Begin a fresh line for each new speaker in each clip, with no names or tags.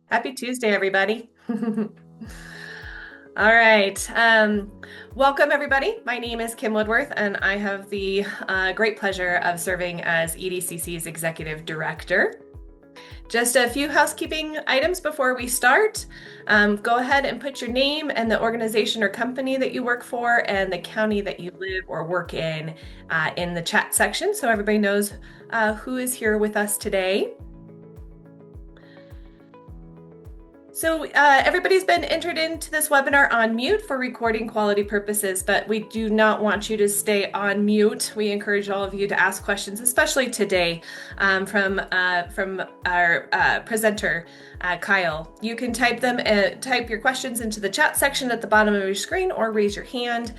Happy Tuesday, everybody. All right. Welcome, everybody. My name is Kim Woodworth, and I have the great pleasure of serving as EDCC's Executive Director. Just a few housekeeping items before we start. Go ahead and put your name and the organization or company that you work for and the county that you live or work in the chat section so everybody knows who is here with us today. So everybody's been entered into this webinar on mute for recording quality purposes, but we do not want you to stay on mute. We encourage all of you to ask questions, especially today from our presenter, Kyle. You can type your questions into the chat section at the bottom of your screen or raise your hand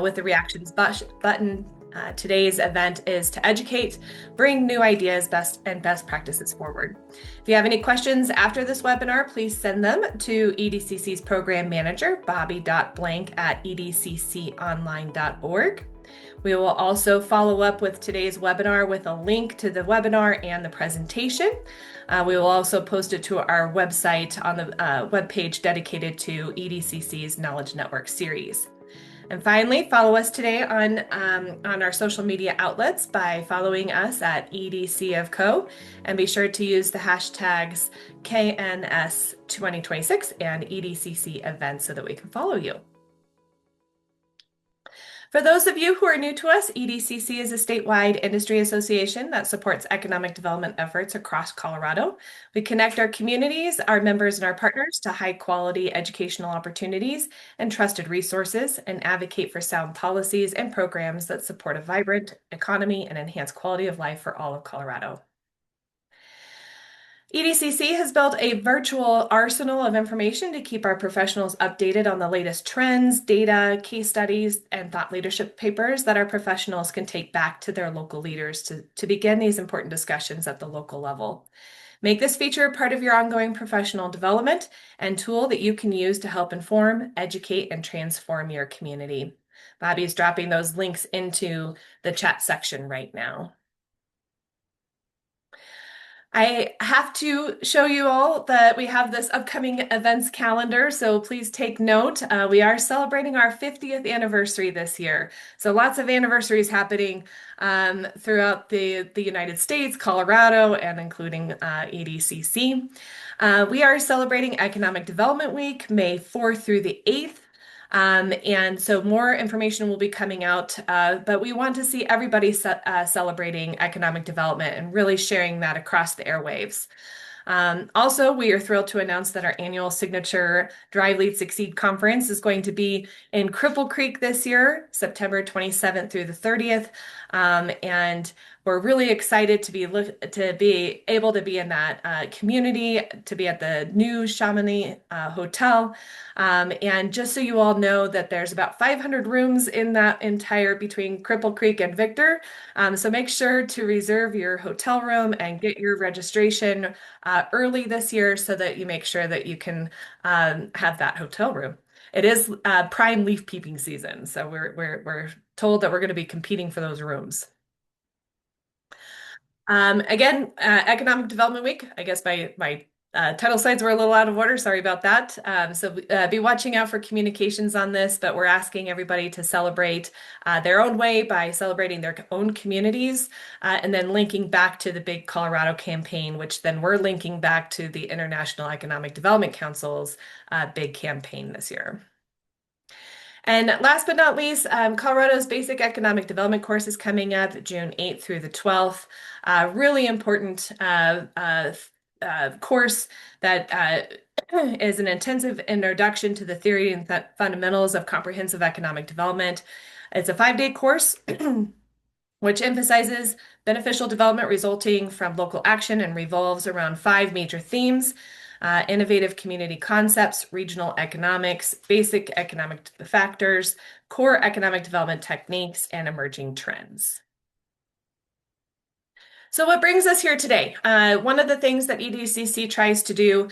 with the reactions button. Today's event is to educate, bring new ideas, best practices forward. If you have any questions after this webinar, please send them to EDCC's program manager, bobby.blank@edcconline.org. We will also follow up with today's webinar with a link to the webinar and the presentation. We will also post it to our website on the webpage dedicated to EDCC's Knowledge Network series. And finally, follow us today on our social media outlets by following us at EDCofCo, and be sure to use the hashtags KNS2026 and EDCC events so that we can follow you. For those of you who are new to us, EDCC is a statewide industry association that supports economic development efforts across Colorado. We connect our communities, our members, and our partners to high-quality educational opportunities and trusted resources, and advocate for sound policies and programs that support a vibrant economy and enhance quality of life for all of Colorado. EDCC has built a virtual arsenal of information to keep our professionals updated on the latest trends, data, case studies, and thought leadership papers that our professionals can take back to their local leaders to begin these important discussions at the local level. Make this feature part of your ongoing professional development and tool that you can use to help inform, educate, and transform your community. Bobby is dropping those links into the chat section right now. I have to show you all that we have this upcoming events calendar, so please take note. We are celebrating our 50th anniversary this year. So lots of anniversaries happening throughout the United States, Colorado, and including EDCC. We are celebrating Economic Development Week, May 4th through the 8th. And so more information will be coming out, but we want to see everybody celebrating economic development and really sharing that across the airwaves. Also, we are thrilled to announce that our annual signature Drive Lead Succeed conference is going to be in Cripple Creek this year, September 27th through the 30th. And we're really excited to be able to be in that community, to be at the new Chamonix Hotel. And just so you all know that there's about 500 rooms in that entire between Cripple Creek and Victor. So make sure to reserve your hotel room and get your registration early this year so that you make sure that you can have that hotel room. It is prime leaf peeping season, so we're told that we're going to be competing for those rooms. Again, Economic Development Week. I guess my title slides were a little out of order. Sorry about that. So be watching out for communications on this, but we're asking everybody to celebrate their own way by celebrating their own communities and then linking back to the Big Colorado campaign, which then we're linking back to the International Economic Development Council's big campaign this year. And last but not least, Colorado's Basic Economic Development course is coming up June 8th through the 12th. Really important course that is an intensive introduction to the theory and fundamentals of comprehensive economic development. It's a 5-day course which emphasizes beneficial development resulting from local action and revolves around 5 major themes: innovative community concepts, regional economics, basic economic factors, core economic development techniques, and emerging trends. So what brings us here today? One of the things that EDCC tries to do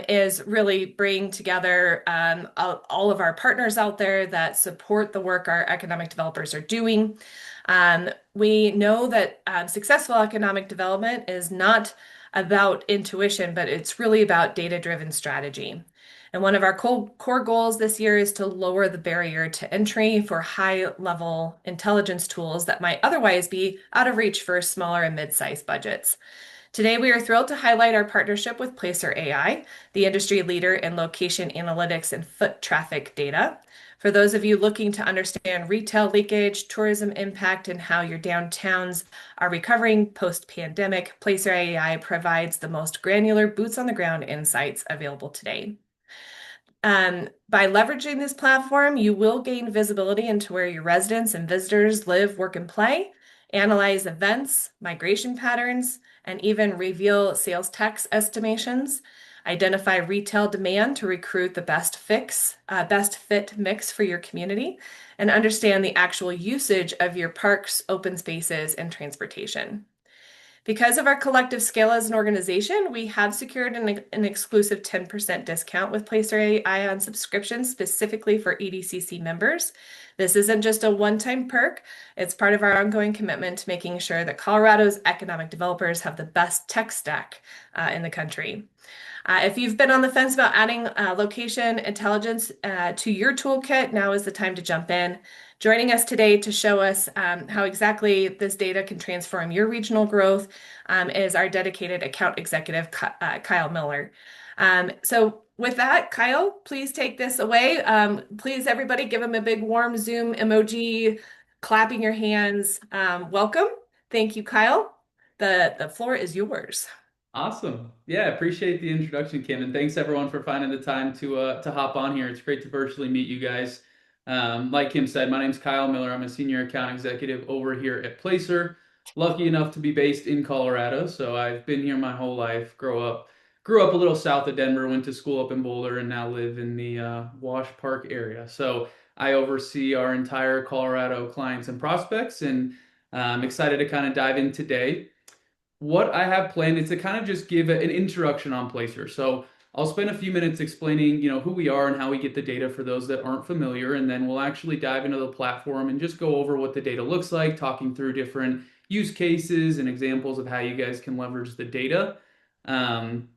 is really bring together all of our partners out there that support the work our economic developers are doing. We know that successful economic development is not about intuition, but it's really about data-driven strategy. And one of our core goals this year is to lower the barrier to entry for high-level intelligence tools that might otherwise be out of reach for smaller and mid-sized budgets. Today, we are thrilled to highlight our partnership with Placer AI, the industry leader in location analytics and foot traffic data. For those of you looking to understand retail leakage, tourism impact, and how your downtowns are recovering post-pandemic, Placer AI provides the most granular boots on the ground insights available today. By leveraging this platform, you will gain visibility into where your residents and visitors live, work, and play, analyze events, migration patterns, and even reveal sales tax estimations, identify retail demand to recruit the best fit mix for your community, and understand the actual usage of your parks, open spaces, and transportation. Because of our collective scale as an organization, we have secured an exclusive 10% discount with Placer AI on subscriptions specifically for EDCC members. This isn't just a one-time perk, it's part of our ongoing commitment to making sure that Colorado's economic developers have the best tech stack in the country. If you've been on the fence about adding location intelligence to your toolkit, now is the time to jump in. Joining us today to show us how exactly this data can transform your regional growth is our dedicated account executive, Kyle Miller. So with that, Kyle, please take this away. Please, everybody, give him a big warm Zoom emoji, clapping your hands. Welcome. Thank you, Kyle. The floor is yours.
Awesome. Yeah, appreciate the introduction, Kim, and thanks everyone for finding the time to hop on here. It's great to virtually meet you guys. Like Kim said, my name's Kyle Miller. I'm a senior account executive over here at Placer. Lucky enough to be based in Colorado, so I've been here my whole life. Grew up a little south of Denver, went to school up in Boulder, and now live in the Wash Park area. So I oversee our entire Colorado clients and prospects, and I'm excited to kind of dive in today. What I have planned is to kind of just give an introduction on Placer. So I'll spend a few minutes explaining, who we are and how we get the data for those that aren't familiar, and then we'll actually dive into the platform and just go over what the data looks like, talking through different use cases and examples of how you guys can leverage the data. Um,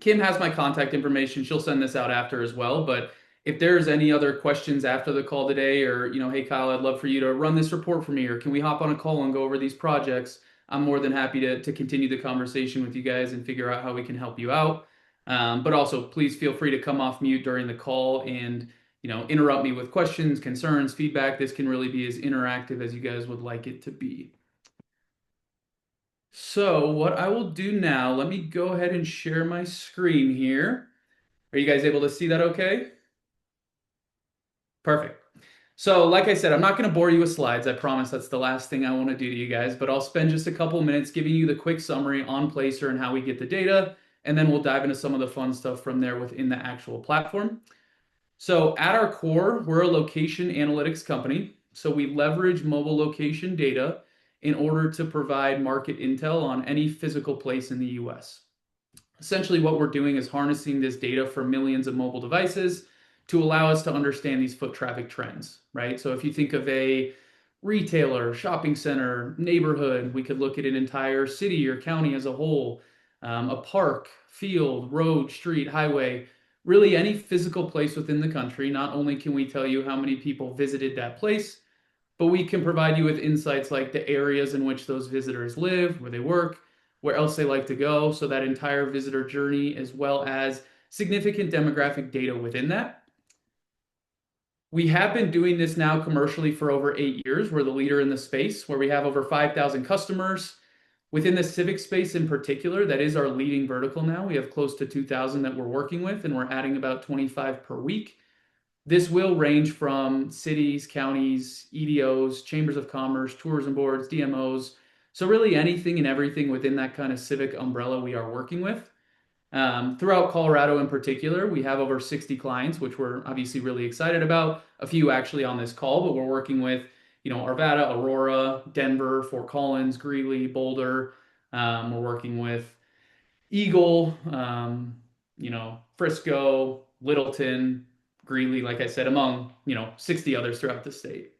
Kim has my contact information. She'll send this out after as well. But if there's any other questions after the call today, or, hey, Kyle, I'd love for you to run this report for me, or can we hop on a call and go over these projects? I'm more than happy to continue the conversation with you guys and figure out how we can help you out. But also, please feel free to come off mute during the call and interrupt me with questions, concerns, feedback. This can really be as interactive as you guys would like it to be. So what I will do now, let me go ahead and share my screen here. Are you guys able to see that okay? Perfect. So, like I said, I'm not going to bore you with slides. I promise that's the last thing I want to do to you guys, but I'll spend just a couple of minutes giving you the quick summary on Placer and how we get the data, and then we'll dive into some of the fun stuff from there within the actual platform. So, at our core, we're a location analytics company. So, we leverage mobile location data in order to provide market intel on any physical place in the US. Essentially, what we're doing is harnessing this data from millions of mobile devices to allow us to understand these foot traffic trends, right? So if you think of a retailer, shopping center, neighborhood, we could look at an entire city or county as a whole, a park, field, road, street, highway, really any physical place within the country. Not only can we tell you how many people visited that place, but we can provide you with insights like the areas in which those visitors live, where they work, where else they like to go. So that entire visitor journey, as well as significant demographic data within that. We have been doing this now commercially for over 8 years. We're the leader in the space where we have over 5,000 customers. Within the civic space in particular, that is our leading vertical now. We have close to 2,000 that we're working with, and we're adding about 25 per week. This will range from cities, counties, EDOs, chambers of commerce, tourism boards, DMOs. So really anything and everything within that kind of civic umbrella we are working with. Throughout Colorado in particular, we have over 60 clients, which we're obviously really excited about. A few actually on this call, but we're working with, Arvada, Aurora, Denver, Fort Collins, Greeley, Boulder. We're working with Eagle, Frisco, Littleton, Greeley, like I said, among, 60 others throughout the state.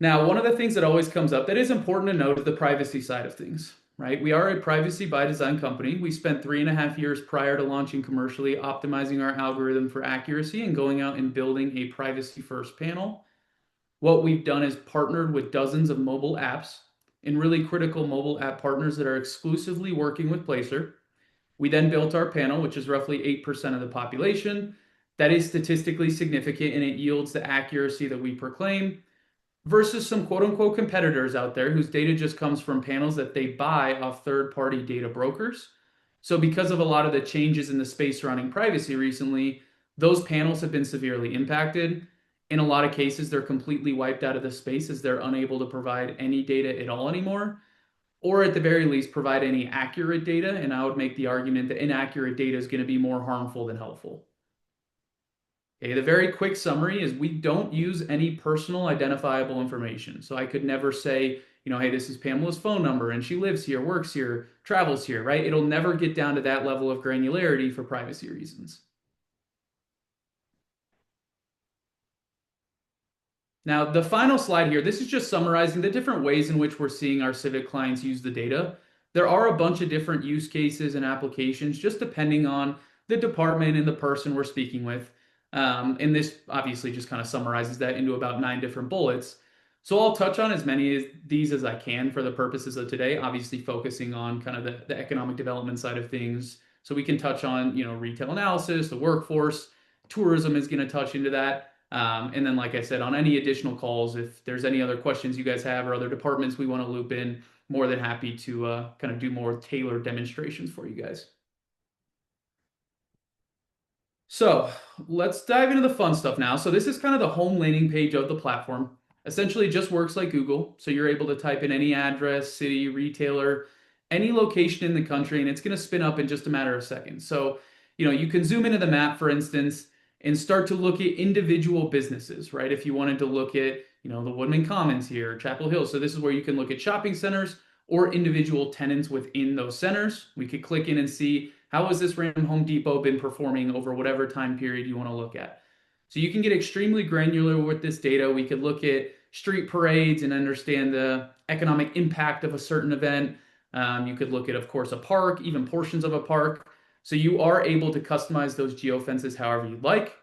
Now, one of the things that always comes up that is important to note is the privacy side of things, right? We are a privacy by design company. We spent 3.5 years prior to launching commercially optimizing our algorithm for accuracy and going out and building a privacy first panel. What we've done is partnered with dozens of mobile apps and really critical mobile app partners that are exclusively working with Placer. We then built our panel, which is roughly 8% of the population. That is statistically significant and it yields the accuracy that we proclaim versus some quote unquote competitors out there whose data just comes from panels that they buy off third party data brokers. So, because of a lot of the changes in the space surrounding privacy recently, those panels have been severely impacted. In a lot of cases, they're completely wiped out of the space as they're unable to provide any data at all anymore, or at the very least, provide any accurate data. And I would make the argument that inaccurate data is going to be more harmful than helpful. Okay, the very quick summary is we don't use any personal identifiable information. So I could never say, hey, this is Pamela's phone number and she lives here, works here, travels here, right? It'll never get down to that level of granularity for privacy reasons. Now, the final slide here, this is just summarizing the different ways in which we're seeing our Civic clients use the data. There are a bunch of different use cases and applications, just depending on the department and the person we're speaking with. And this obviously just kind of summarizes that into about 9 different bullets. So I'll touch on as many of these as I can for the purposes of today, obviously focusing on kind of the economic development side of things. So we can touch on, retail analysis, the workforce, tourism is going to touch into that. And then, like I said, on any additional calls, if there's any other questions you guys have or other departments we want to loop in, more than happy to kind of do more tailored demonstrations for you guys. So let's dive into the fun stuff now. So this is kind of the home landing page of the platform. Essentially, it just works like Google. So you're able to type in any address, city, retailer, any location in the country, and it's going to spin up in just a matter of seconds. So, you can zoom into the map, for instance, and start to look at individual businesses, right? If you wanted to look at, the Woodman Commons here, Chapel Hill. So this is where you can look at shopping centers or individual tenants within those centers. We could click in and see how has this random Home Depot been performing over whatever time period you want to look at. So you can get extremely granular with this data. We could look at street parades and understand the economic impact of a certain event. You could look at, of course, a park, even portions of a park. So you are able to customize those geofences however you'd like.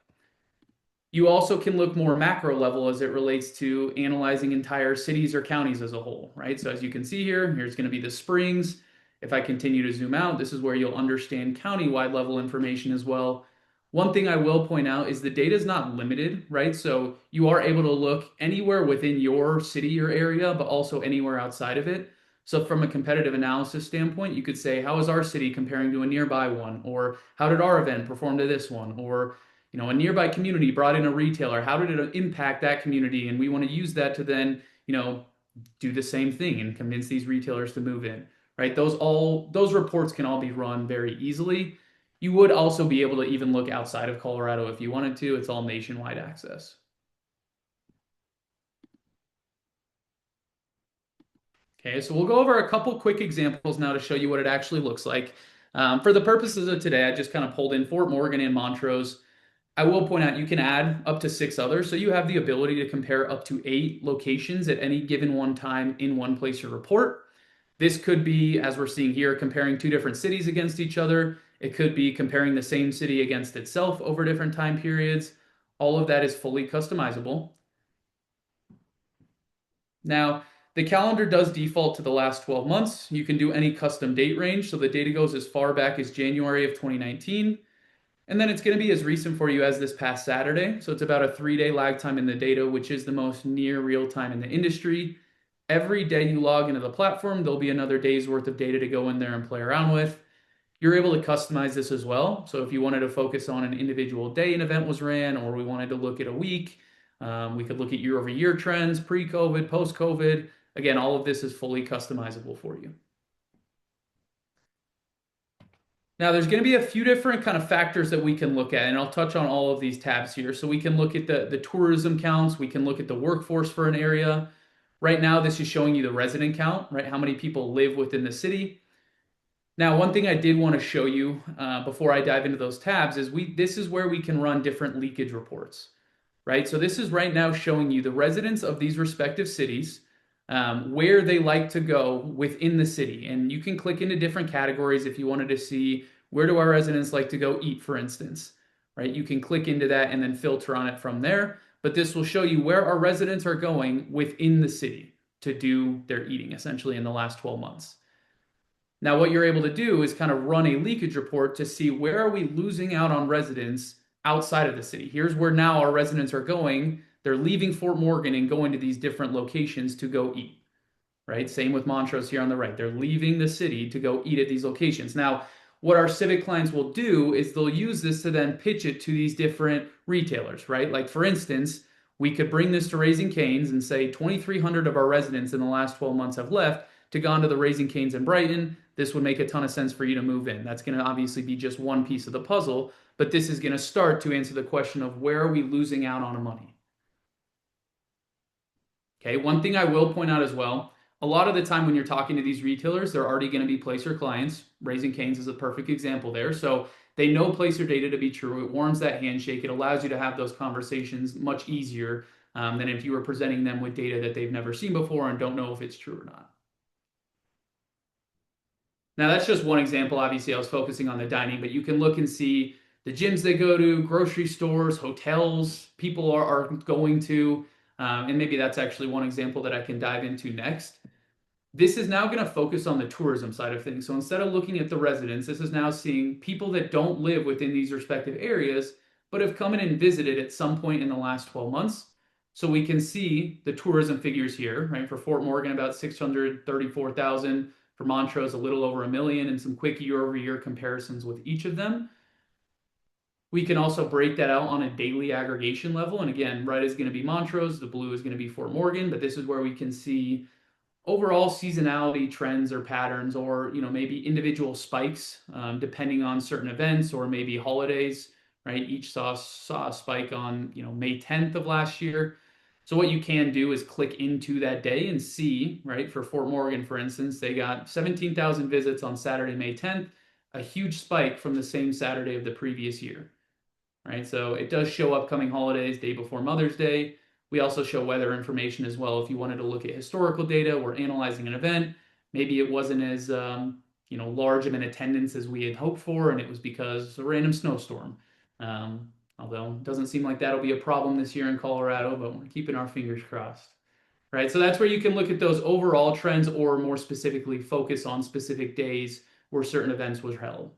You also can look more macro level as it relates to analyzing entire cities or counties as a whole, right? So as you can see here, here's going to be the Springs. If I continue to zoom out, this is where you'll understand county-wide level information as well. One thing I will point out is the data is not limited, right? So you are able to look anywhere within your city or area, but also anywhere outside of it. So from a competitive analysis standpoint, you could say, how is our city comparing to a nearby one? Or how did our event perform to this one? Or, a nearby community brought in a retailer. How did it impact that community? And we want to use that to then, do the same thing and convince these retailers to move in, right? Those reports can all be run very easily. You would also be able to even look outside of Colorado if you wanted to. It's all nationwide access. Okay, so we'll go over a couple quick examples now to show you what it actually looks like. For the purposes of today, I just kind of pulled in Fort Morgan and Montrose. I will point out you can add up to 6 others, so you have the ability to compare up to 8 locations at any given one time in one Placer report. This could be, as we're seeing here, comparing 2 different cities against each other. It could be comparing the same city against itself over different time periods. All of that is fully customizable. Now, the calendar does default to the last 12 months. You can do any custom date range, so the data goes as far back as January of 2019. And then it's going to be as recent for you as this past Saturday. So it's about a 3-day lag time in the data, which is the most near real time in the industry. Every day you log into the platform, there'll be another day's worth of data to go in there and play around with. You're able to customize this as well. So if you wanted to focus on an individual day an event was ran, or we wanted to look at a week, we could look at year-over-year trends, pre-COVID, post-COVID. Again, all of this is fully customizable for you. Now, there's going to be a few different kind of factors that we can look at, and I'll touch on all of these tabs here. So we can look at the tourism counts. We can look at the workforce for an area. Right now, this is showing you the resident count, right? How many people live within the city. Now, one thing I did want to show you before I dive into those tabs is this is where we can run different leakage reports, right? So this is right now showing you the residents of these respective cities, where they like to go within the city. And you can click into different categories if you wanted to see where do our residents like to go eat, for instance, right? You can click into that and then filter on it from there. But this will show you where our residents are going within the city to do their eating, essentially, in the last 12 months. Now, what you're able to do is kind of run a leakage report to see where are we losing out on residents outside of the city. Here's where now our residents are going. They're leaving Fort Morgan and going to these different locations to go eat, right? Same with Montrose here on the right. They're leaving the city to go eat at these locations. Now, what our civic clients will do is they'll use this to then pitch it to these different retailers, right? Like, for instance, we could bring this to Raising Cane's and say 2,300 of our residents in the last 12 months have left to gone to the Raising Cane's in Brighton. This would make a ton of sense for you to move in. That's going to obviously be just one piece of the puzzle, but this is going to start to answer the question of where are we losing out on money? Okay, one thing I will point out as well, a lot of the time when you're talking to these retailers, they're already going to be Placer clients. Raising Cane's is a perfect example there. So they know Placer data to be true. It warrants that handshake. It allows you to have those conversations much easier than if you were presenting them with data that they've never seen before and don't know if it's true or not. Now, that's just one example. Obviously, I was focusing on the dining, but you can look and see the gyms they go to, grocery stores, hotels, people are going to, and maybe that's actually one example that I can dive into next. This is now going to focus on the tourism side of things. So instead of looking at the residents, this is now seeing people that don't live within these respective areas, but have come in and visited at some point in the last 12 months. So we can see the tourism figures here, right? For Fort Morgan, about 634,000. For Montrose, a little over 1 million, and some quick year-over-year comparisons with each of them. We can also break that out on a daily aggregation level. And again, red is going to be Montrose, the blue is going to be Fort Morgan, but this is where we can see overall seasonality trends or patterns, or maybe individual spikes depending on certain events or maybe holidays, right? Each saw a spike on May 10th of last year. So what you can do is click into that day and see, right? For Fort Morgan, for instance, they got 17,000 visits on Saturday, May 10th, a huge spike from the same Saturday of the previous year, right? So it does show upcoming holidays, day before Mother's Day. We also show weather information as well. If you wanted to look at historical data, we're analyzing an event. Maybe it wasn't as large of an attendance as we had hoped for, and it was because of a random snowstorm. Although it doesn't seem like that'll be a problem this year in Colorado, but we're keeping our fingers crossed. Right, so that's where you can look at those overall trends, or more specifically focus on specific days where certain events was held.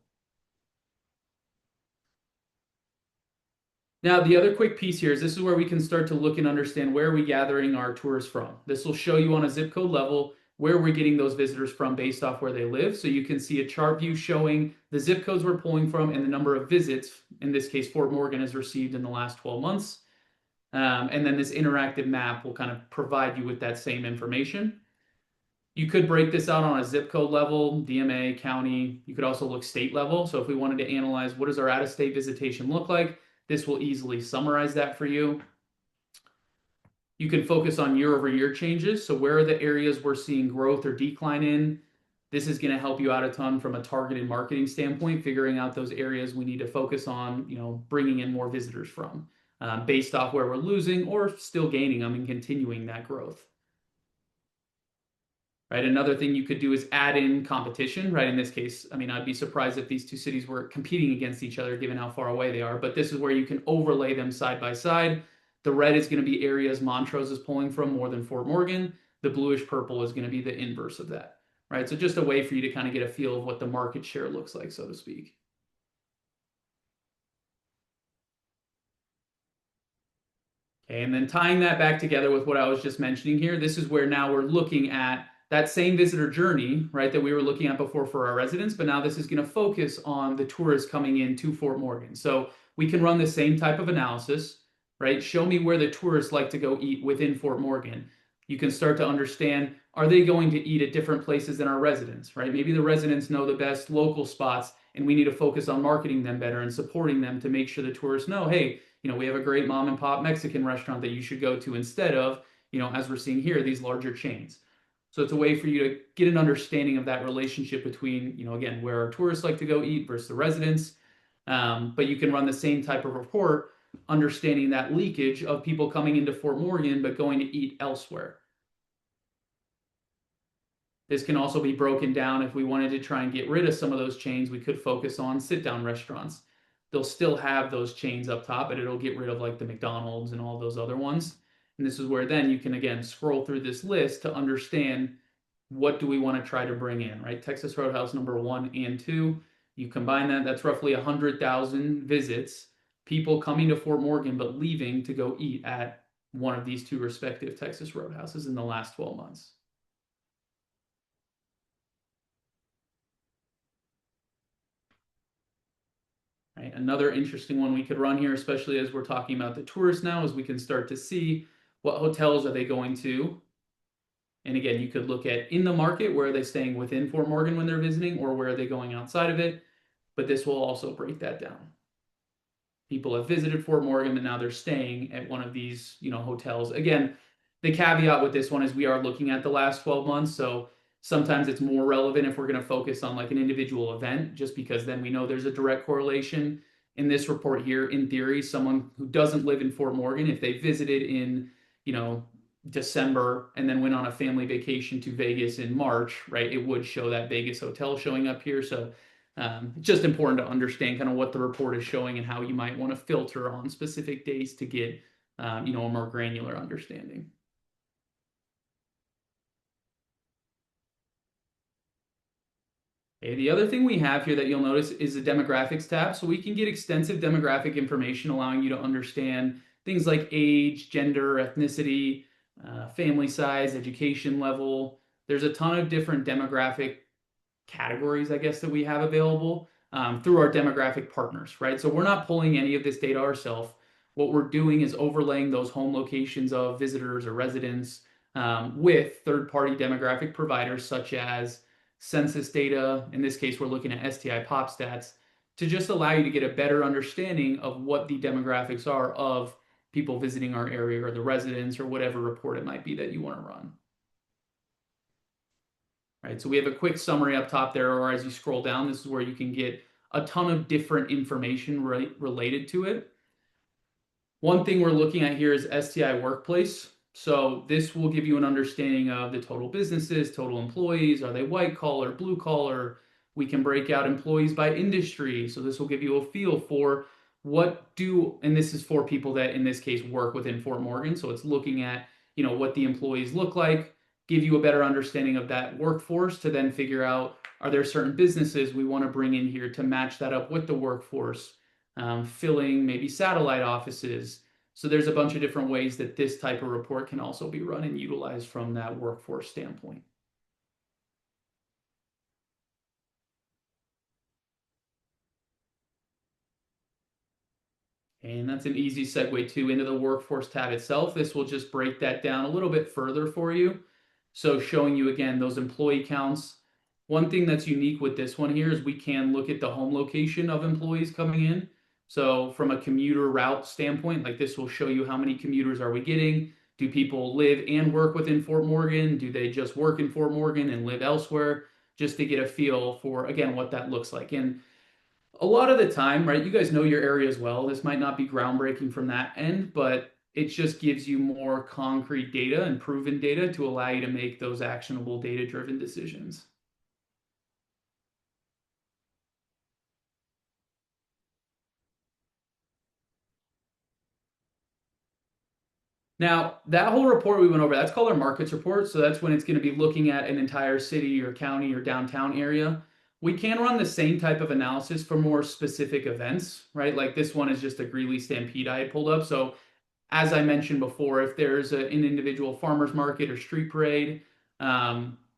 Now, the other quick piece here is this is where we can start to look and understand where are we gathering our tourists from. This will show you on a zip code level where we're getting those visitors from based off where they live. So you can see a chart view showing the zip codes we're pulling from and the number of visits, in this case, Fort Morgan has received in the last 12 months. And then this interactive map will kind of provide you with that same information. You could break this out on a zip code level, DMA, county. You could also look state level. So if we wanted to analyze what does our out-of-state visitation look like, this will easily summarize that for you. You can focus on year-over-year changes. So where are the areas we're seeing growth or decline in? This is going to help you out a ton from a targeted marketing standpoint, figuring out those areas we need to focus on, bringing in more visitors from, based off where we're losing or still gaining them and continuing that growth. Right. Another thing you could do is add in competition, right? In this case, I'd be surprised if these two cities were competing against each other, given how far away they are. But this is where you can overlay them side by side. The red is going to be areas Montrose is pulling from more than Fort Morgan. The bluish purple is going to be the inverse of that, right? So just a way for you to kind of get a feel of what the market share looks like, so to speak. Okay, and then tying that back together with what I was just mentioning here, this is where now we're looking at that same visitor journey, right, that we were looking at before for our residents, but now this is going to focus on the tourists coming in to Fort Morgan. So we can run the same type of analysis, right? Show me where the tourists like to go eat within Fort Morgan. You can start to understand, are they going to eat at different places than our residents, right? Maybe the residents know the best local spots and we need to focus on marketing them better and supporting them to make sure the tourists know, hey, we have a great mom and pop Mexican restaurant that you should go to instead of, as we're seeing here, these larger chains. So it's a way for you to get an understanding of that relationship between, again, where our tourists like to go eat versus the residents. But you can run the same type of report understanding that leakage of people coming into Fort Morgan but going to eat elsewhere. This can also be broken down. If we wanted to try and get rid of some of those chains, we could focus on sit-down restaurants. They'll still have those chains up top, but it'll get rid of like the McDonald's and all those other ones. And this is where then you can again scroll through this list to understand what do we want to try to bring in, right? Texas Roadhouse number 1 and 2. You combine that, that's roughly 100,000 visits, people coming to Fort Morgan but leaving to go eat at one of these two respective Texas Roadhouses in the last 12 months. Right? Another interesting one we could run here, especially as we're talking about the tourists now, is we can start to see what hotels are they going to. And again, you could look at in the market, where are they staying within Fort Morgan when they're visiting, or where are they going outside of it? But this will also break that down. People have visited Fort Morgan and now they're staying at one of these, hotels. Again, the caveat with this one is we are looking at the last 12 months. So sometimes it's more relevant if we're going to focus on like an individual event, just because then we know there's a direct correlation. In this report here, in theory, someone who doesn't live in Fort Morgan, if they visited in, December and then went on a family vacation to Vegas in March, right, it would show that Vegas hotel showing up here. So it's just important to understand kind of what the report is showing and how you might want to filter on specific days to get, a more granular understanding. Okay, the other thing we have here that you'll notice is the demographics tab. So we can get extensive demographic information, allowing you to understand things like age, gender, ethnicity, family size, education level. There's a ton of different demographic categories, I guess, that we have available through our demographic partners, right? So we're not pulling any of this data ourselves. What we're doing is overlaying those home locations of visitors or residents with third-party demographic providers such as census data. In this case, we're looking at STI pop stats to just allow you to get a better understanding of what the demographics are of people visiting our area or the residents or whatever report it might be that you want to run. Right, so we have a quick summary up top there, or as you scroll down, this is where you can get a ton of different information related to it. One thing we're looking at here is STI Workplace. So this will give you an understanding of the total businesses, total employees. Are they white collar, blue collar? We can break out employees by industry. So this will give you a feel for and this is for people that in this case work within Fort Morgan. So it's looking at, what the employees look like, give you a better understanding of that workforce to then figure out, are there certain businesses we want to bring in here to match that up with the workforce, filling maybe satellite offices. So there's a bunch of different ways that this type of report can also be run and utilized from that workforce standpoint. And that's an easy segue too into the workforce tab itself. This will just break that down a little bit further for you. So showing you again those employee counts. One thing that's unique with this one here is we can look at the home location of employees coming in. So from a commuter route standpoint, like this will show you how many commuters are we getting? Do people live and work within Fort Morgan? Do they just work in Fort Morgan and live elsewhere? Just to get a feel for, again, what that looks like. And a lot of the time, right, you guys know your area as well. This might not be groundbreaking from that end, but it just gives you more concrete data and proven data to allow you to make those actionable data-driven decisions. Now, that whole report we went over, that's called our markets report. So that's when it's going to be looking at an entire city or county or downtown area. We can run the same type of analysis for more specific events, right? Like this one is just a Greeley Stampede I had pulled up. So as I mentioned before, if there's an individual farmer's market or street parade,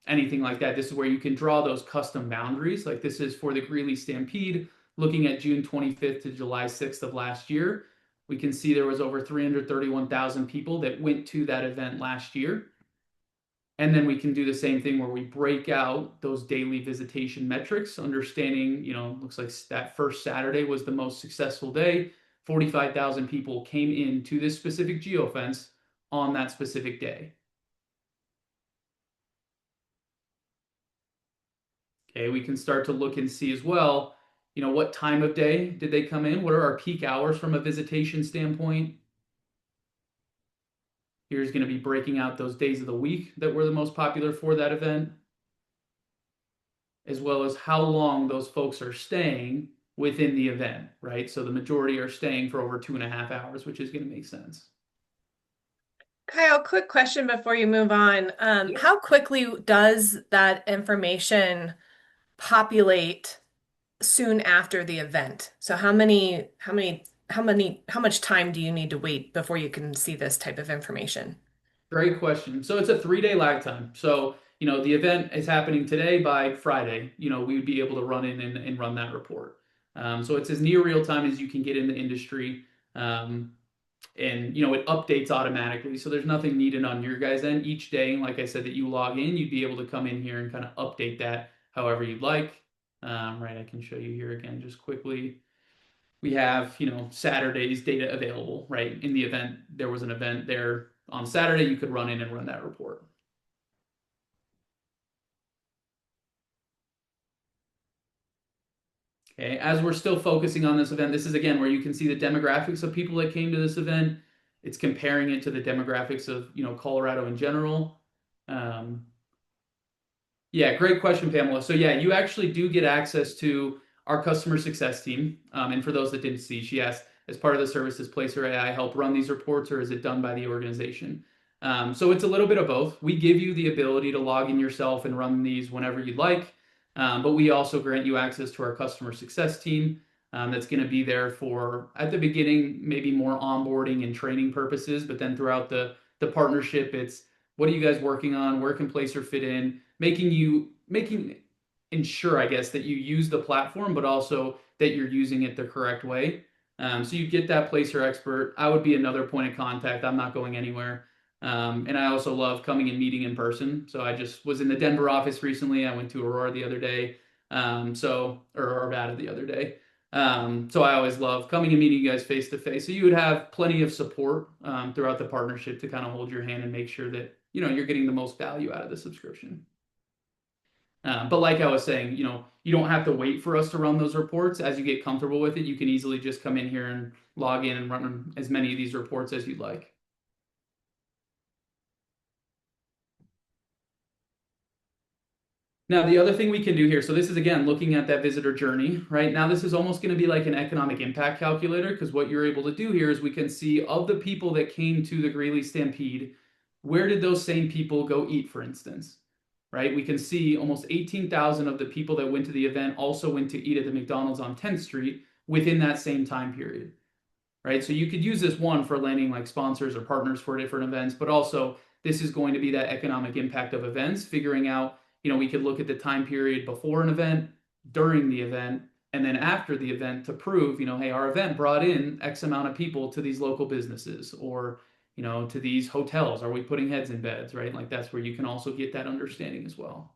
anything like that, this is where you can draw those custom boundaries. Like this is for the Greeley Stampede, looking at June 25th to July 6th of last year. We can see there was over 331,000 people that went to that event last year. And then we can do the same thing where we break out those daily visitation metrics, understanding, looks like that first Saturday was the most successful day. 45,000 people came into this specific geofence on that specific day. Okay, we can start to look and see as well, what time of day did they come in? What are our peak hours from a visitation standpoint? Here's going to be breaking out those days of the week that were the most popular for that event, as well as how long those folks are staying within the event, right? So the majority are staying for over 2.5 hours, which is going to make sense.
Kyle, quick question before you move on. How quickly does that information populate soon after the event? So how much time do you need to wait before you can see this type of information?
Great question. So it's a 3 day lag time. So, the event is happening today. By Friday, we would be able to run in and run that report. So it's as near real time as you can get in the industry. And it updates automatically. So there's nothing needed on your guys' end. Each day, like I said, that you log in, you'd be able to come in here and kind of update that however you'd like. Right, I can show you here again just quickly. We have, Saturday's data available, right? In the event, there was an event there on Saturday, you could run in and run that report. Okay, as we're still focusing on this event, this is again where you can see the demographics of people that came to this event. It's comparing it to the demographics of, Colorado in general. Yeah, great question, Pamela. So yeah, you actually do get access to our customer success team. And for those that didn't see, she asked, as part of the service, does Placer AI help run these reports, or is it done by the organization? So it's a little bit of both. We give you the ability to log in yourself and run these whenever you'd like. But we also grant you access to our customer success team that's going to be there for, at the beginning, maybe more onboarding and training purposes. But then throughout the partnership, it's what are you guys working on? Where can Placer fit in? Making ensure, I guess, that you use the platform, but also that you're using it the correct way. So you get that Placer expert. I would be another point of contact. I'm not going anywhere. And I also love coming and meeting in person. So I just was in the Denver office recently. I went to Aurora the other day. Or Arvada the other day. So I always love coming and meeting you guys face to face. So you would have plenty of support throughout the partnership to kind of hold your hand and make sure that you're getting the most value out of the subscription. But like I was saying, you don't have to wait for us to run those reports. As you get comfortable with it, you can easily just come in here and log in and run as many of these reports as you'd like. Now, the other thing we can do here, so this is again looking at that visitor journey, right? Now, this is almost going to be like an economic impact calculator, because what you're able to do here is we can see of the people that came to the Greeley Stampede, where did those same people go eat, for instance? Right? We can see almost 18,000 of the people that went to the event also went to eat at the McDonald's on 10th Street within that same time period. Right? So you could use this one for landing like sponsors or partners for different events, but also this is going to be that economic impact of events, figuring out, we could look at the time period before an event, during the event, and then after the event to prove, hey, our event brought in X amount of people to these local businesses, or to these hotels. Are we putting heads in beds, right? Like that's where you can also get that understanding as well.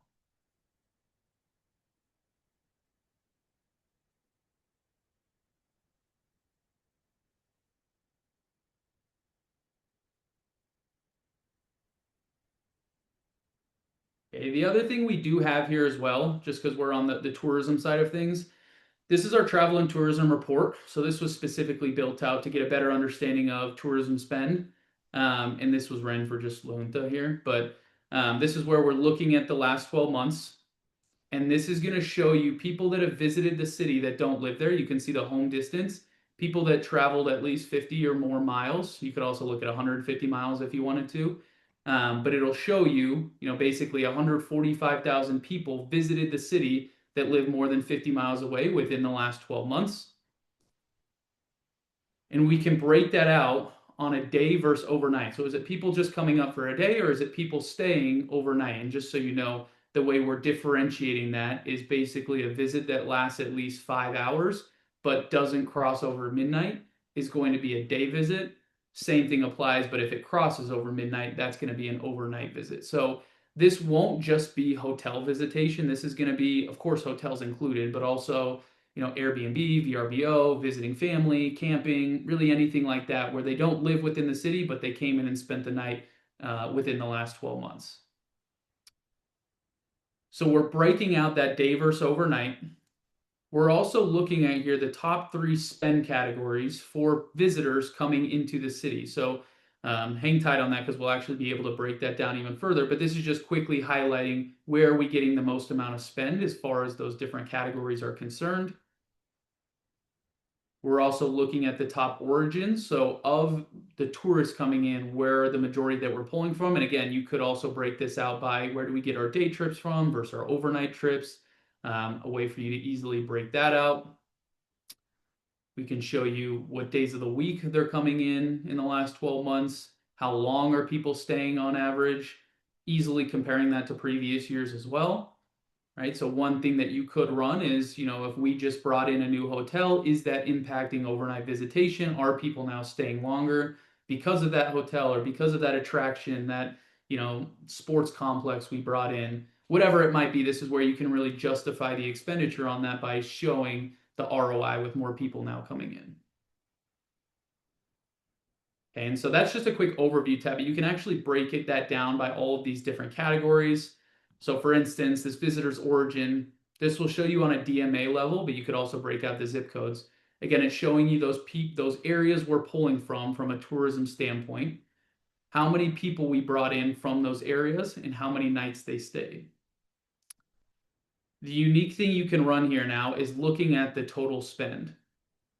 Okay, the other thing we do have here as well, just because we're on the tourism side of things, this is our travel and tourism report. So this was specifically built out to get a better understanding of tourism spend. And this was ran for just Lunta here, but this is where we're looking at the last 12 months. And this is going to show you people that have visited the city that don't live there. You can see the home distance, people that traveled at least 50 or more miles. You could also look at 150 miles if you wanted to. But it'll show you, basically 145,000 people visited the city that live more than 50 miles away within the last 12 months. And we can break that out on a day versus overnight. So is it people just coming up for a day, or is it people staying overnight? And just so you know, the way we're differentiating that is basically a visit that lasts at least 5 hours, but doesn't cross over midnight is going to be a day visit. Same thing applies, but if it crosses over midnight, that's going to be an overnight visit. So this won't just be hotel visitation. This is going to be, of course, hotels included, but also, Airbnb, VRBO, visiting family, camping, really anything like that where they don't live within the city, but they came in and spent the night within the last 12 months. So we're breaking out that day versus overnight. We're also looking at here the top 3 spend categories for visitors coming into the city. So hang tight on that because we'll actually be able to break that down even further. But this is just quickly highlighting where are we getting the most amount of spend as far as those different categories are concerned. We're also looking at the top origins. So of the tourists coming in, where are the majority that we're pulling from? And again, you could also break this out by where do we get our day trips from versus our overnight trips, a way for you to easily break that out. We can show you what days of the week they're coming in the last 12 months. How long are people staying on average? Easily comparing that to previous years as well. Right? So one thing that you could run is, if we just brought in a new hotel, is that impacting overnight visitation? Are people now staying longer because of that hotel or because of that attraction, that, sports complex we brought in? Whatever it might be, this is where you can really justify the expenditure on that by showing the ROI with more people now coming in. Okay, and so that's just a quick overview tab. You can actually break that down by all of these different categories. So for instance, this visitor's origin, this will show you on a DMA level, but you could also break out the zip codes. Again, it's showing you those areas we're pulling from a tourism standpoint, how many people we brought in from those areas, and how many nights they stayed. The unique thing you can run here now is looking at the total spend,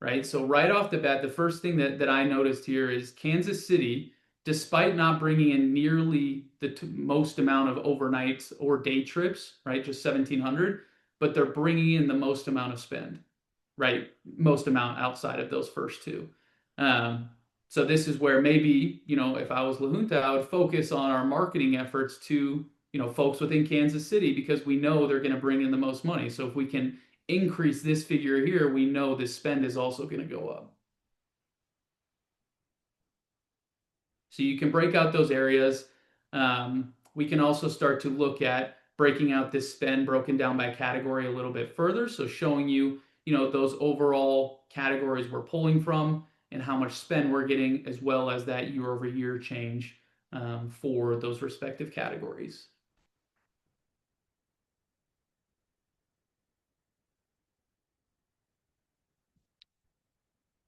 right? So right off the bat, the first thing that I noticed here is Kansas City, despite not bringing in nearly the most amount of overnights or day trips, right? Just 1,700, but they're bringing in the most amount of spend, right? Most amount outside of those first two. So this is where maybe, if I was La Junta, I would focus on our marketing efforts to, folks within Kansas City, because we know they're going to bring in the most money. So if we can increase this figure here, we know the spend is also going to go up. So you can break out those areas. We can also start to look at breaking out this spend broken down by category a little bit further. So showing you, those overall categories we're pulling from and how much spend we're getting, as well as that year over year change for those respective categories.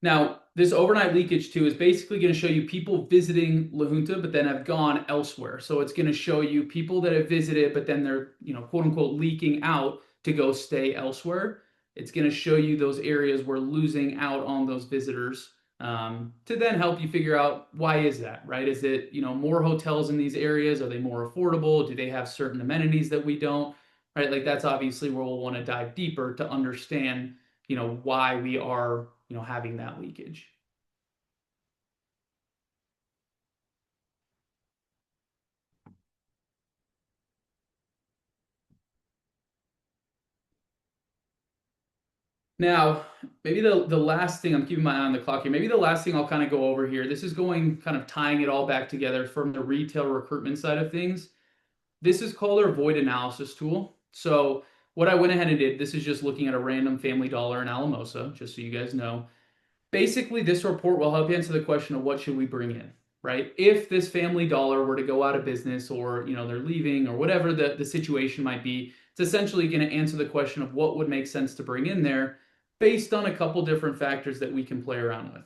Now, this overnight leakage too is basically going to show you people visiting La Junta, but then have gone elsewhere. So it's going to show you people that have visited, but then they're, quote unquote, leaking out to go stay elsewhere. It's going to show you those areas where losing out on those visitors, to then help you figure out why is that, right? Is it, more hotels in these areas? Are they more affordable? Do they have certain amenities that we don't, right? Like that's obviously where we'll want to dive deeper to understand, why we are, having that leakage. Now, maybe the last thing, I'm keeping my eye on the clock here, maybe the last thing I'll kind of go over here, this is going kind of tying it all back together from the retail recruitment side of things. This is called our void analysis tool. So what I went ahead and did, this is just looking at a random Family Dollar in Alamosa, just so you guys know. Basically, this report will help you answer the question of what should we bring in, right? If this Family Dollar were to go out of business, or they're leaving, or whatever the situation might be, it's essentially going to answer the question of what would make sense to bring in there based on a couple different factors that we can play around with,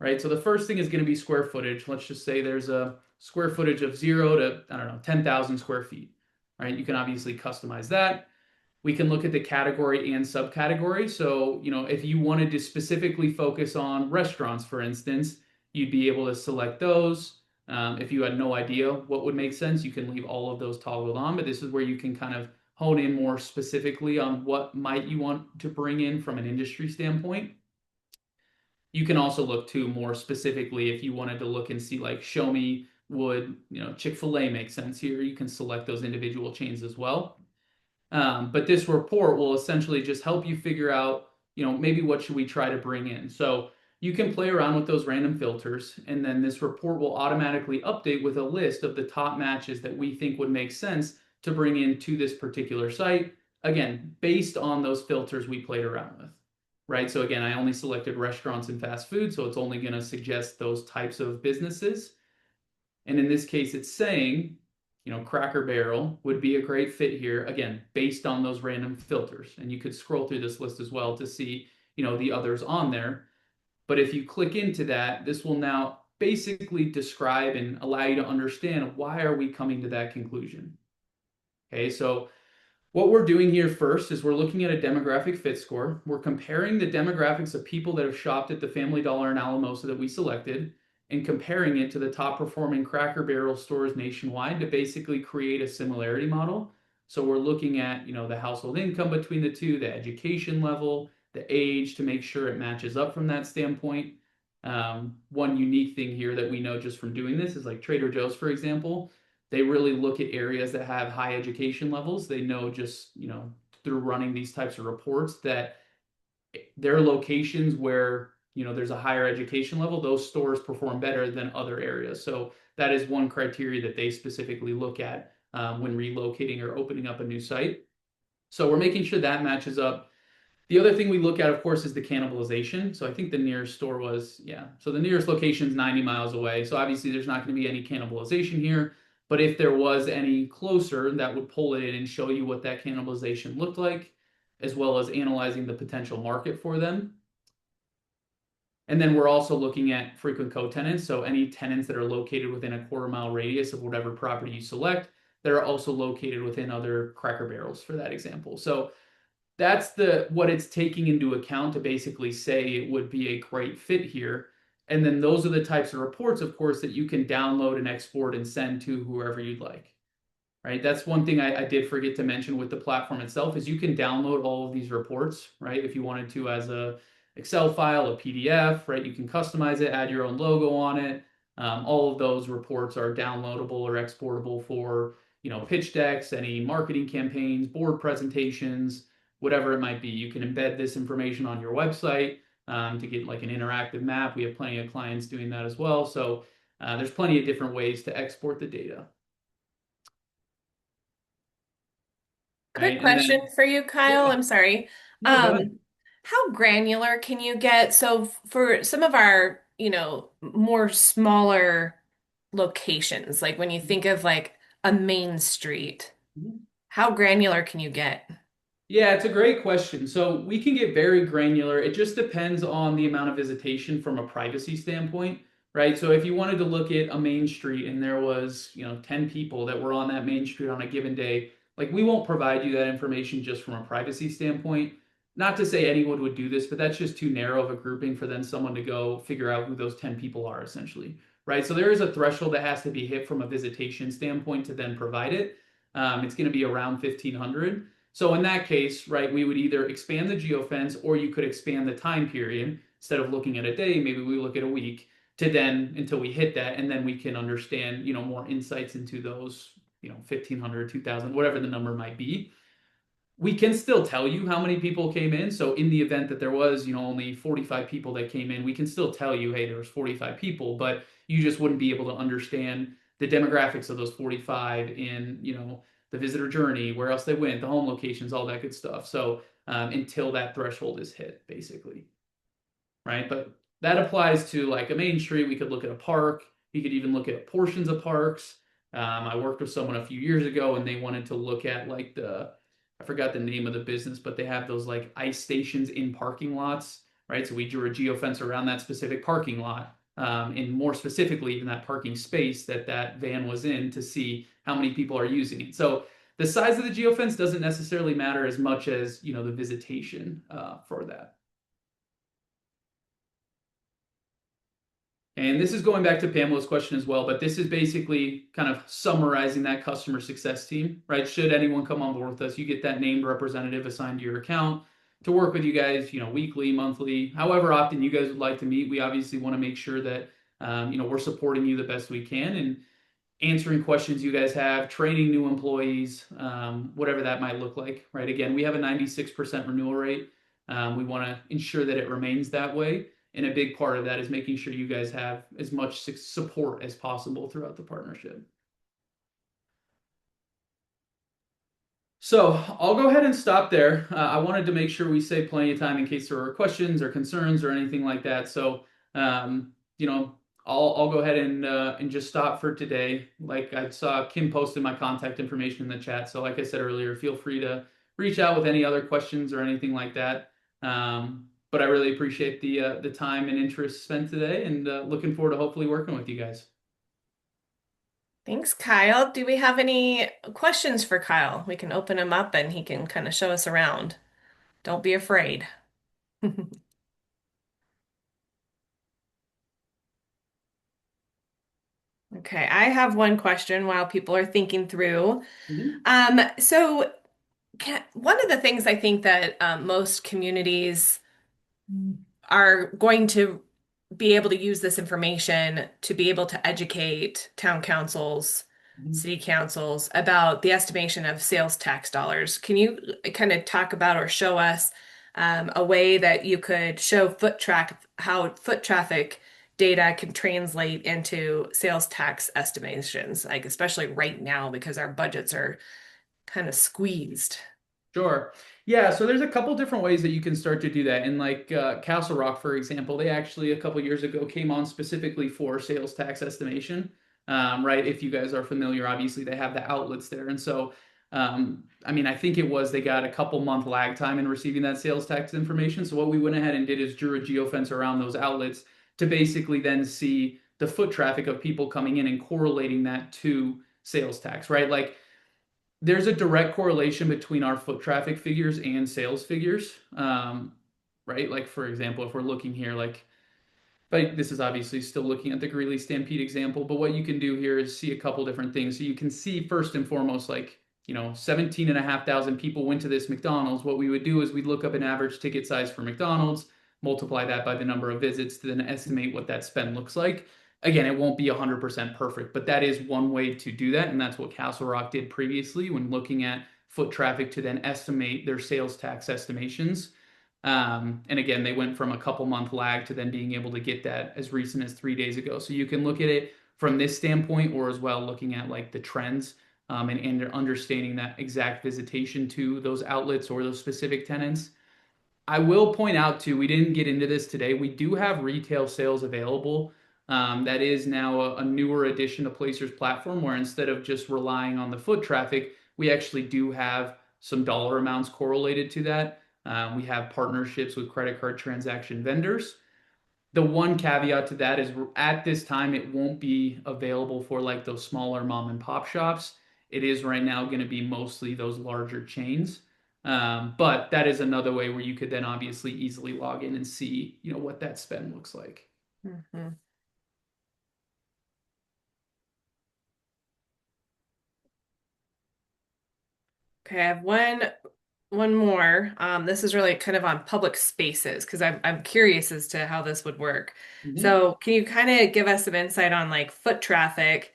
right? So the first thing is going to be square footage. Let's just say there's a square footage of 0 to, I don't know, 10,000 square feet, right? You can obviously customize that. We can look at the category and subcategory. So, if you wanted to specifically focus on restaurants, for instance, you'd be able to select those. If you had no idea what would make sense, you can leave all of those toggled on, but this is where you can kind of hone in more specifically on what might you want to bring in from an industry standpoint. You can also look to more specifically if you wanted to look and see, like, show me would, Chick-fil-A make sense here. You can select those individual chains as well. But this report will essentially just help you figure out, maybe what should we try to bring in. So you can play around with those random filters, and then this report will automatically update with a list of the top matches that we think would make sense to bring into this particular site. Again, based on those filters we played around with, right? So again, I only selected restaurants and fast food, so it's only going to suggest those types of businesses. And in this case, it's saying Cracker Barrel would be a great fit here, again, based on those random filters. And you could scroll through this list as well to see, the others on there. But if you click into that, this will now basically describe and allow you to understand why are we coming to that conclusion. Okay, so what we're doing here first is we're looking at a demographic fit score. We're comparing the demographics of people that have shopped at the Family Dollar and Alamosa that we selected and comparing it to the top performing Cracker Barrel stores nationwide to basically create a similarity model. So we're looking at, the household income between the two, the education level, the age to make sure it matches up from that standpoint. One unique thing here that we know just from doing this is like Trader Joe's, for example, they really look at areas that have high education levels. They know just, through running these types of reports that there are locations where, there's a higher education level, those stores perform better than other areas. So that is one criteria that they specifically look at when relocating or opening up a new site. So we're making sure that matches up. The other thing we look at, of course, is the cannibalization. So I think the nearest store was, yeah. So the nearest location is 90 miles away. So obviously there's not going to be any cannibalization here. But if there was any closer, that would pull it in and show you what that cannibalization looked like, as well as analyzing the potential market for them. And then we're also looking at frequent co-tenants. So any tenants that are located within a quarter-mile radius of whatever property you select, that are also located within other Cracker Barrels for that example. So that's what it's taking into account to basically say it would be a great fit here. And then those are the types of reports, of course, that you can download and export and send to whoever you'd like. Right? That's one thing I did forget to mention with the platform itself is you can download all of these reports, right? If you wanted to as a Excel file, a PDF, right? You can customize it, add your own logo on it. All of those reports are downloadable or exportable for, pitch decks, any marketing campaigns, board presentations, whatever it might be. You can embed this information on your website to get like an interactive map. We have plenty of clients doing that as well. So there's plenty of different ways to export the data.
Quick
Right. And
question
then,
for you, Kyle.
yeah,
I'm sorry.
no, go ahead.
Um, how granular can you get? So for some of our, more smaller locations, like when you think of like a main street,
Mhm.
how granular can you get?
Yeah, it's a great question. So we can get very granular. It just depends on the amount of visitation from a privacy standpoint, right? So if you wanted to look at a main street and there was, 10 people that were on that main street on a given day, like we won't provide you that information just from a privacy standpoint. Not to say anyone would do this, but that's just too narrow of a grouping for then someone to go figure out who those 10 people are essentially, right? So there is a threshold that has to be hit from a visitation standpoint to then provide it. It's going to be around 1,500. So in that case, right, we would either expand the geofence or you could expand the time period. Instead of looking at a day, maybe we look at a week to then until we hit that, and then we can understand, more insights into those, 1,500, 2,000, whatever the number might be. We can still tell you how many people came in. So in the event that there was, only 45 people that came in, we can still tell you, hey, there was 45 people, but you just wouldn't be able to understand the demographics of those 45 in, the visitor journey, where else they went, the home locations, all that good stuff. So until that threshold is hit, basically, right? But that applies to like a main street. We could look at a park. You could even look at portions of parks. I worked with someone a few years ago, and they wanted to look at like I forgot the name of the business, but they have those like ice stations in parking lots, right? So we drew a geofence around that specific parking lot, and more specifically, even that parking space that van was in to see how many people are using it. So the size of the geofence doesn't necessarily matter as much as, the visitation for that. And this is going back to Pamela's question as well, but this is basically kind of summarizing that customer success team, right? Should anyone come on board with us, you get that named representative assigned to your account to work with you guys, weekly, monthly, however often you guys would like to meet. We obviously want to make sure that, we're supporting you the best we can and answering questions you guys have, training new employees, whatever that might look like, right? Again, we have a 96% renewal rate. We want to ensure that it remains that way. And a big part of that is making sure you guys have as much support as possible throughout the partnership. So I'll go ahead and stop there. I wanted to make sure we save plenty of time in case there were questions or concerns or anything like that. So, I'll go ahead and just stop for today. Like I saw Kim posted my contact information in the chat. So like I said earlier, feel free to reach out with any other questions or anything like that. But I really appreciate the time and interest spent today, and looking forward to hopefully working with you guys.
Thanks, Kyle. Do we have any questions for Kyle? We can open him up and he can kind of show us around. Don't be afraid. Okay, I have one question while people are thinking through.
Mhm.
So one of the things I think that most communities are going to be able to use this information to be able to educate town councils,
Mhm.
city councils about the estimation of sales tax dollars. Can you kind of talk about or show us a way that you could show how foot traffic data can translate into sales tax estimations, like especially right now because our budgets are kind of squeezed.
Sure. Yeah, so there's a couple different ways that you can start to do that. And like Castle Rock, for example, they actually a couple years ago came on specifically for sales tax estimation. Right? If you guys are familiar, obviously they have the outlets there. And so, I mean, I think it was they got a couple month lag time in receiving that sales tax information. So what we went ahead and did is drew a geofence around those outlets to basically then see the foot traffic of people coming in and correlating that to sales tax, right? Like there's a direct correlation between our foot traffic figures and sales figures. Right? Like for example, if we're looking here, like but this is obviously still looking at the Greeley Stampede example, but what you can do here is see a couple different things. So you can see first and foremost, like, 17,500 people went to this McDonald's. What we would do is we'd look up an average ticket size for McDonald's, multiply that by the number of visits to then estimate what that spend looks like. Again, it won't be 100% perfect, but that is one way to do that. And that's what Castle Rock did previously when looking at foot traffic to then estimate their sales tax estimations. And again, they went from a couple month lag to then being able to get that as recent as 3 days ago. So you can look at it from this standpoint, or as well looking at like the trends, and understanding that exact visitation to those outlets or those specific tenants. I will point out too, we didn't get into this today. We do have retail sales available. That is now a newer addition to Placer's platform, where instead of just relying on the foot traffic, we actually do have some dollar amounts correlated to that. We have partnerships with credit card transaction vendors. The one caveat to that is at this time, it won't be available for like those smaller mom and pop shops. It is right now going to be mostly those larger chains. But that is another way where you could then obviously easily log in and see, what that spend looks like.
Mhm. Okay, I have one more. This is really kind of on public spaces because I'm curious as to how this would work.
Mhm.
So, can you kind of give us some insight on like foot traffic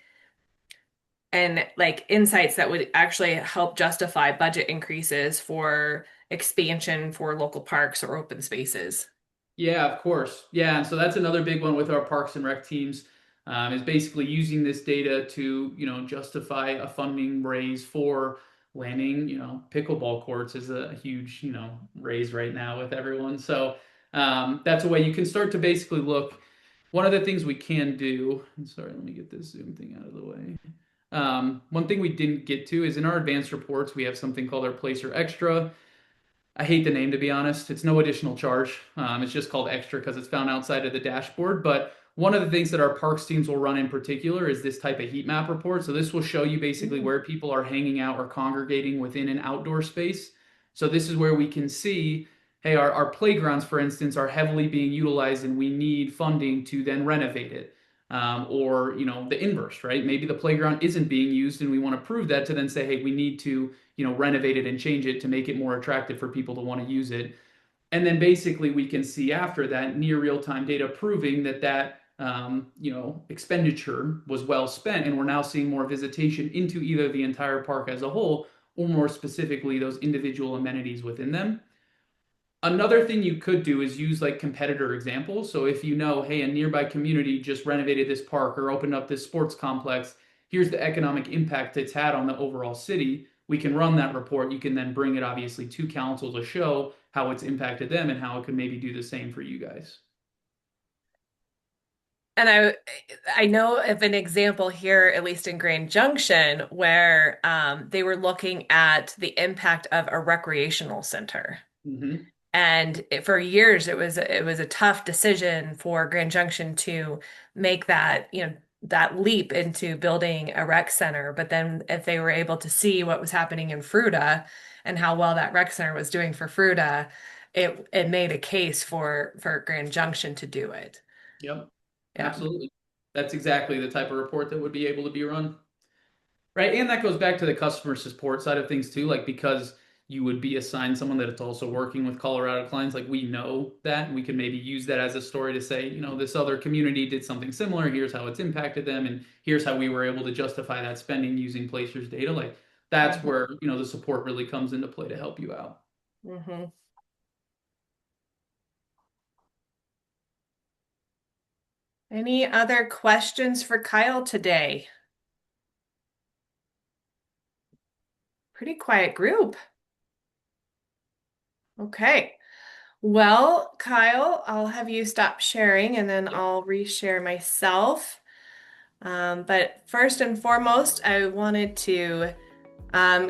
and like insights that would actually help justify budget increases for expansion for local parks or open spaces?
Yeah, of course. Yeah, and so that's another big one with our Parks and Rec teams, is basically using this data to, justify a funding raise for landing, pickleball courts is a huge, raise right now with everyone. So that's a way you can start to basically look. One of the things we can do, and sorry, let me get this Zoom thing out of the way. One thing we didn't get to is in our advanced reports, we have something called our Placer Extra. I hate the name to be honest. It's no additional charge. It's just called extra because it's found outside of the dashboard. But one of the things that our parks teams will run in particular is this type of heat map report. So this will show you basically
Mm.
where people are hanging out or congregating within an outdoor space. So this is where we can see, hey, our playgrounds, for instance, are heavily being utilized and we need funding to then renovate it. Or, the inverse, right? Maybe the playground isn't being used and we want to prove that to then say, hey, we need to renovate it and change it to make it more attractive for people to want to use it. And then basically we can see after that near real-time data proving that expenditure was well spent, and we're now seeing more visitation into either the entire park as a whole or more specifically those individual amenities within them. Another thing you could do is use like competitor examples. So if you know, hey, a nearby community just renovated this park or opened up this sports complex, here's the economic impact it's had on the overall city. We can run that report. You can then bring it obviously to council to show how it's impacted them and how it could maybe do the same for you guys.
And I know of an example here, at least in Grand Junction, where they were looking at the impact of a recreational center.
Hmm.
And for years, it was a tough decision for Grand Junction to make that, that leap into building a rec center. But then if they were able to see what was happening in Fruta and how well that rec center was doing for Fruta, it made a case for Grand Junction to do it.
Yep,
Yeah.
absolutely. That's exactly the type of report that would be able to be run. Right. And that goes back to the customer support side of things too. Like, because you would be assigned someone that it's also working with Colorado clients, like we know that, and we can maybe use that as a story to say, this other community did something similar. Here's how it's impacted them, and here's how we were able to justify that spending using Placer's data. Like, that's
Mhm.
where, the support really comes into play to help you out.
Mhm. Any other questions for Kyle today? Pretty quiet group. Okay. Well, Kyle, I'll have you stop sharing and then
Yep.
I'll reshare myself. But first and foremost, I wanted to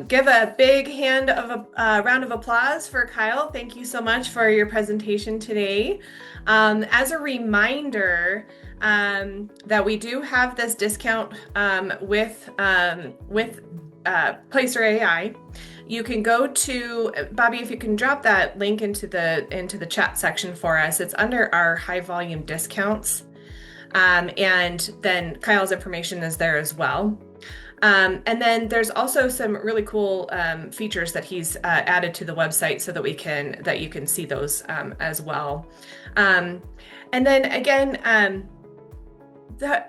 give a big round of applause for Kyle. Thank you so much for your presentation today. As a reminder, that we do have this discount with Placer AI. You can go to Bobby, if you can drop that link into the chat section for us. It's under our high volume discounts. And then Kyle's information is there as well. And then there's also some really cool features that he's added to the website so that you can see those as well. Um, and then again,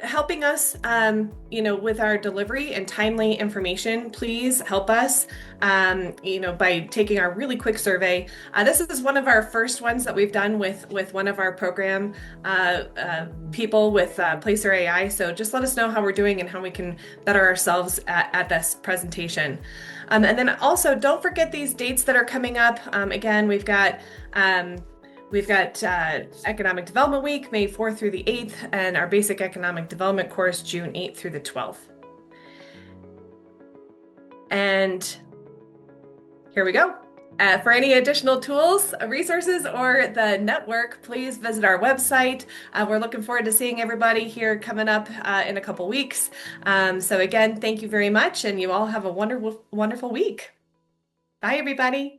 helping us, with our delivery and timely information, please help us, by taking our really quick survey. This is one of our first ones that we've done with one of our program people with Placer AI. So just let us know how we're doing and how we can better ourselves at this presentation. And then also don't forget these dates that are coming up. Again, we've got Economic Development Week, May 4th through the 8th, and our Basic Economic Development course, June 8th through the 12th. And here we go. For any additional tools, resources, or the network, please visit our website. We're looking forward to seeing everybody here coming up in a couple weeks. So again, thank you very much, and you all have a wonderful, wonderful week. Bye, everybody.